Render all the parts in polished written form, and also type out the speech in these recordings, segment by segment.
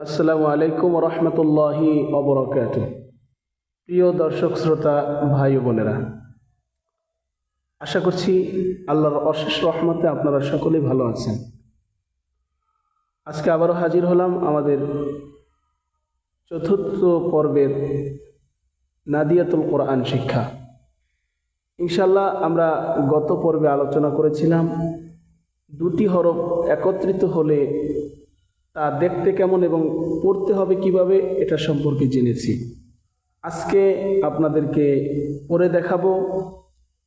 আসসালামু আলাইকুম রহমতুল্লাহি ওয়া প্রিয় দর্শক শ্রোতা ভাই ও বোনেরা, আশা করছি আল্লাহর অশেষ রহমতে আপনারা সকলেই ভালো আছেন। আজকে আবারও হাজির হলাম আমাদের চতুর্থ পর্বের নাদিয়াতুল কোরআন শিক্ষা। ইনশাল্লাহ আমরা গত পর্বে আলোচনা করেছিলাম দুটি হরফ একত্রিত হলে তা দেখতে কেমন এবং পড়তে হবে কিভাবে, এটা সম্পর্কে জেনেছি। আজকে আপনাদেরকে পড়ে দেখাবো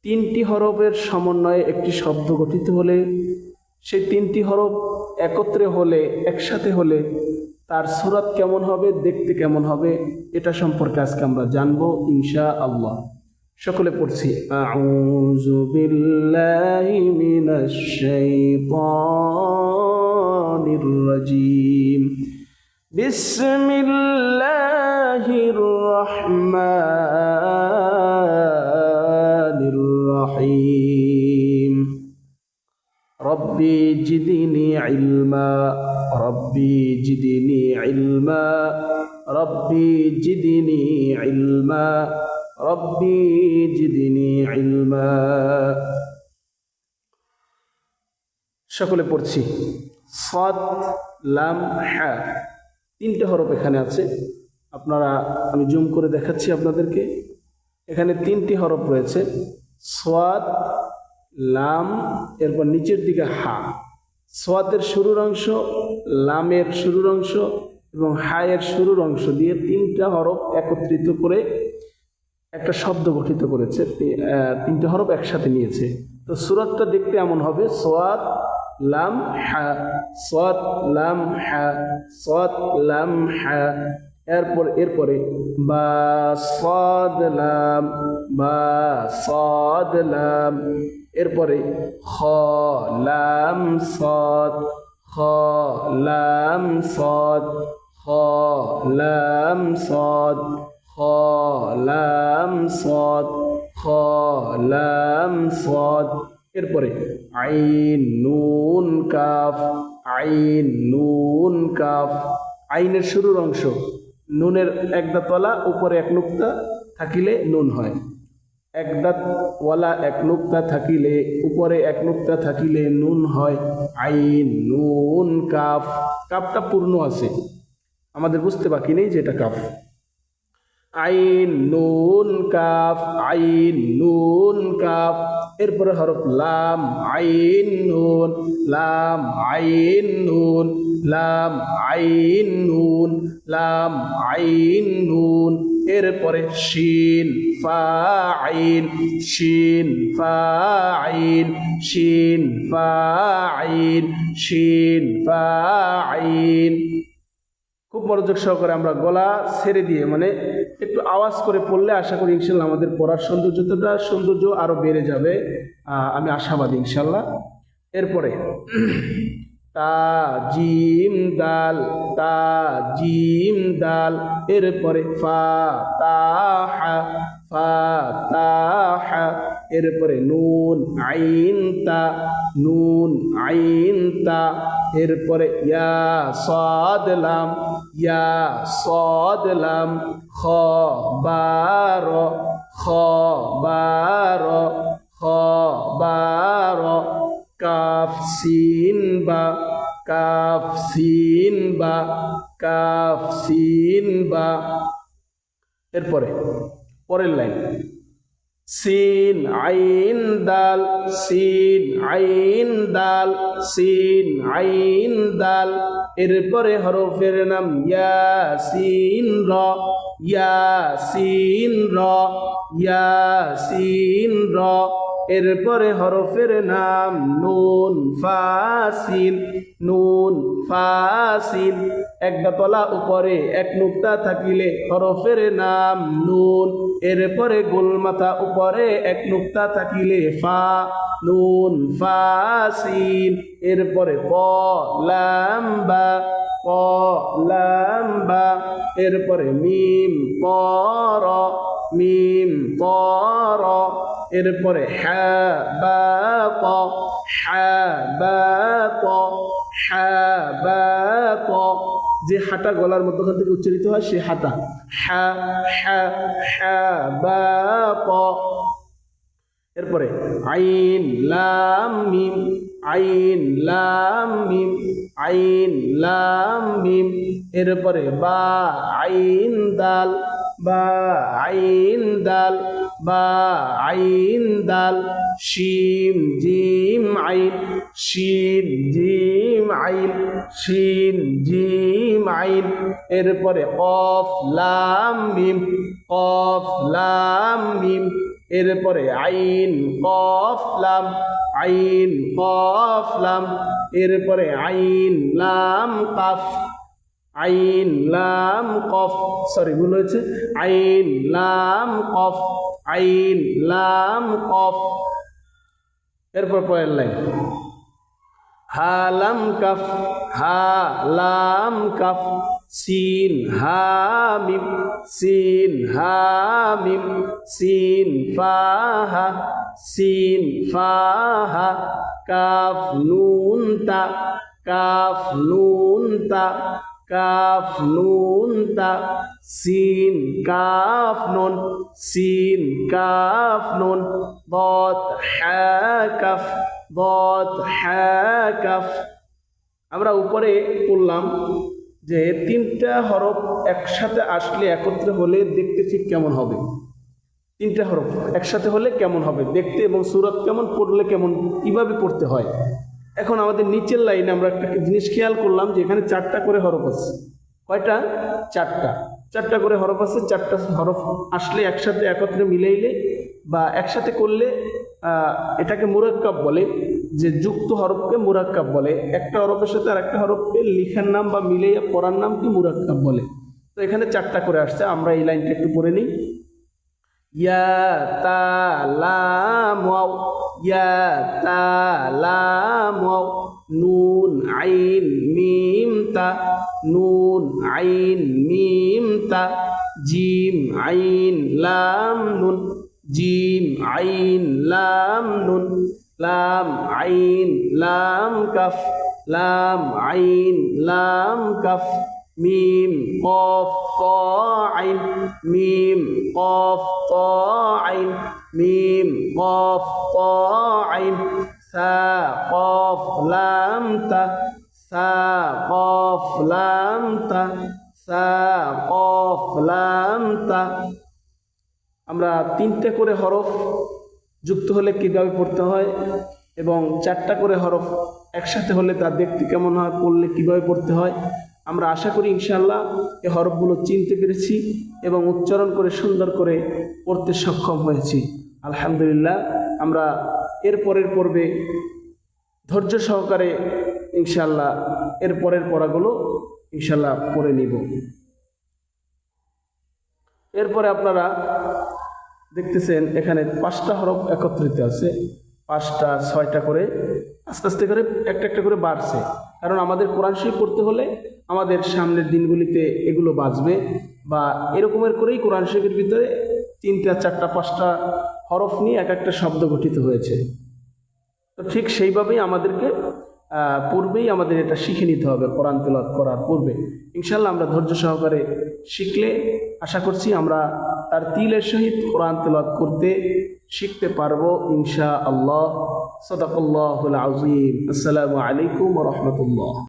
তিনটি হরফের সমন্বয়ে একটি শব্দ গঠিত হলে, সেই তিনটি হরফ একত্রে হলে, একসাথে হলে তার সূরাত কেমন হবে, দেখতে কেমন হবে, এটা সম্পর্কে আজকে আমরা জানবো ইনশাআল্লাহ। সকলে পড়ছি, আউযু বিল্লাহি মিনাশ শাইতানির রাজিম, বিসমিল্লাহির রহমানির রহিম। রব্বি জিদনি ইলমা, রব্বি জিদনি ইলমা, রব্বি জিদনি ইলমা, রব্বি জিদনি ইলমা। সকলে পড়ছি, সাদ, লাম, হা, তিনটে হরফ এখানে আছে। আমি জুম করে দেখাচ্ছি আপনাদেরকে। এখানে তিনটি হরফ রয়েছে, সাদ, লাম, এরপর নিচের দিকে হা। সাদের শুরুর অংশ, লামের শুরুর অংশ এবং হায়ের শুরুর অংশ দিয়ে তিনটা হরফ একত্রিত করে একটা শব্দ গঠিত করেছে। তিনটে হরফ একসাথে নিয়েছে। তো সূরাতটা দেখতে এমন হবে, সাদ লাম হা, সাদ লাম হা, সাদ লাম হা। এরপরে বা সাদ লাম, বা সাদ লাম। এরপরে খ লাম সাদ, খ লাম সাদ, খ লাম সাদ, খ লাম সাদ, খ লাম সাদ। এরপরে আইন নুন কাফ, আইন নুন কাফ। আইনের শুরুর অংশ, নুনের এক দাঁত ওয়ালা উপরে এক নুক্তা থাকিলে নুন হয়, এক দাঁত ওয়ালা এক নুক্তা থাকিলে উপরে এক নুক্তা থাকিলে নুন হয়। আইন নুন কাফ, কাফটা পূর্ণ আছে, আমাদের বুঝতে বাকি নেই যে এটা কাফ। আইন নুন কাফ, আইন নুন কাফ। এরপরে হরফ লাম, আইন নুন, লাম, আইন নুন, লাম, আইন নুন, লাম, আইন নুন। এরপরে শিন ফা আইন, শিন ফা আইন, শিন ফা আইন, শিন ফা আইন। খুব মনোযোগ সহকারে আমরা গলা ছেড়ে দিয়ে, মানে একটু আওয়াজ করে পড়লে আশা করি ইনশাল্লাহ আমাদের পড়ার সৌন্দর্য আরো বেড়ে যাবে, আমি আশাবাদী ইনশাল্লাহ। এরপরে তা জিম দাল, তা জিম দাল। এরপরে ফা তা হা, ফা তা হা। এরপরে নুন আইন তা, নুন আইন তা। এরপরে ইয়া সাদ লাম, ইয়া সাদ লাম। খ বার, খ বার, খ বার। কাফ সিন বা, কাফ সিন বা, কাফ সিন বা। এরপরে পরের লাইন সিন আইন দাল, সিন আইন দাল, সিন আইন দাল। এরপরে হরফের নাম ইয়াসিন র, ইয়াসিন র, ইয়াসিন র। এরপরে হরফের নাম নুন ফাসিল, নুন ফাসিল। এক দাঁতওয়ালা উপরে এক নুক্তা থাকিলে হরফের নাম নুন। এরপরে গোল মাথা উপরে এক নুক্তা থাকিলে ফা, নুন ফাসিল। এরপরে ক লাম বা, ক লাম বা। এরপরে মিম পর, মিম পর। এরপরে হা বা ক, হা বা ক, হা বা ক। যে হাটা গলার মধ্যখান থেকে উচ্চারিত হয় সে হাটা। হা হা হা বা ক। এরপরে আইন লাম মিম, আইন লাম মিম, আইন লাম মিম। এরপরে বা আইন দাল, বা আইন দাল, বা আইন দাল। শিম জিম আইন, শিন জিম আইন, শিন জিম আইন। এরপরে কফ লাম মিম, কফ লাম মিম। এরপরে আইন কফ লাম, আইন কফ লাম। এরপরে আইন লাম কাফ, আইন লাম কফ, সরি ভুল হয়েছে, আইন লাম কফ, আইন লাম কফ। এরপর পরের লাইন হা লাম কাফ, হা লাম কাফ। সিন হা মিম, সিন হা মিম। সিন ফা হা, সিন ফা হা। কাফ নুন তা, কাফ নুন তা, কাফ নুন তা। সিন কাফ নুন, সিন কাফ নুন। ضاد হা কাফ, ضاد হা কাফ। আমরা উপরে পড়লাম যে তিনটা হরফ একসাথে আসলে, একত্রে হলে দেখতে ঠিক কেমন হবে। তিনটা হরফ একসাথে হলে কেমন হবে দেখতে, এবং সূরত কেমন, পড়লে কেমন, কিভাবে পড়তে হয়। এখন আমাদের নিচের লাইনে আমরা একটা জিনিস খেয়াল করলাম যে এখানে 4টা করে হরফ আছে। কয়টা? 4টা। 4টা করে হরফ আছে। 4টা হরফ আসলে একসাথে, একত্রে মিলাইলে বা একসাথে করলে এটাকে মুরাক্কাব বলে, যে যুক্ত হরফকে মুরাক্কাব বলে। একটা হরফের সাথে আর একটা হরফকে লিখার নাম বা মিলাইয়া পড়ার নাম কি মুরাক্কাব বলে। তো এখানে 4টা করে আসছে। আমরা এই লাইনটা একটু পড়ে নিই। ইয়া তা লাম ওয়াও, ইয়া তা লাম ওয়াও। নুন আইন মিম তা, নুন আইন মিম তা। জিম আইন লাম নুন, জিম আইন লাম নুন। লাম আইন লাম কাফ, লাম আইন লাম কাফ। মিম কফ ত আইন, মিম কফ ত আইন, মিম কফ ত আইন। সা কফ লাম তা, সা কফ লাম তা, সা কফ লাম তা। আমরা 3টে করে হরফ যুক্ত হলে কীভাবে পড়তে হয় এবং 4টা করে হরফ একসাথে হলে তা দেখতে কেমন হয়, পড়লে কীভাবে পড়তে হয়, আমরা আশা করি ইনশাআল্লাহ এই হরফগুলো চিনতে পেরেছি এবং উচ্চারণ করে সুন্দর করে পড়তে সক্ষম হয়েছি। আলহামদুলিল্লাহ। আমরা এর পরের পর্বে ধৈর্য সহকারে ইনশাআল্লাহ এর পরের পড়াগুলো ইনশাআল্লাহ পড়ে নিব। এরপরে আপনারা দেখতেছেন এখানে 5টা হরফ একত্রিত আছে, 5টা 6টা করে আস্তে আস্তে করে একটা একটা করে বাড়ছে। কারণ আমাদের কোরআন শরীফ পড়তে হলে আমাদের সামনের দিনগুলিতে এগুলো বাজবে, বা এরকমের করেই কোরআন শরীফের ভিতরে 3টা 4টা 5টা হরফ নিয়ে এক একটা শব্দ গঠিত হয়েছে। তো ঠিক সেইভাবেই আমাদেরকে পূর্বেই আমাদের এটা শিখে নিতে হবে। কোরআন তেলাওয়াত করার পূর্বে ইনশাআল্লাহ আমরা ধৈর্য সহকারে শিখলে আশা করছি আমরা তার তিলের সহিত কোরআন তেলাওয়াত করতে শিখতে পারবো ইনশাআল্লাহ। সাদাকাল্লাহুল আযীম। আসসালামু আলাইকুম ওয়া রাহমাতুল্লাহ।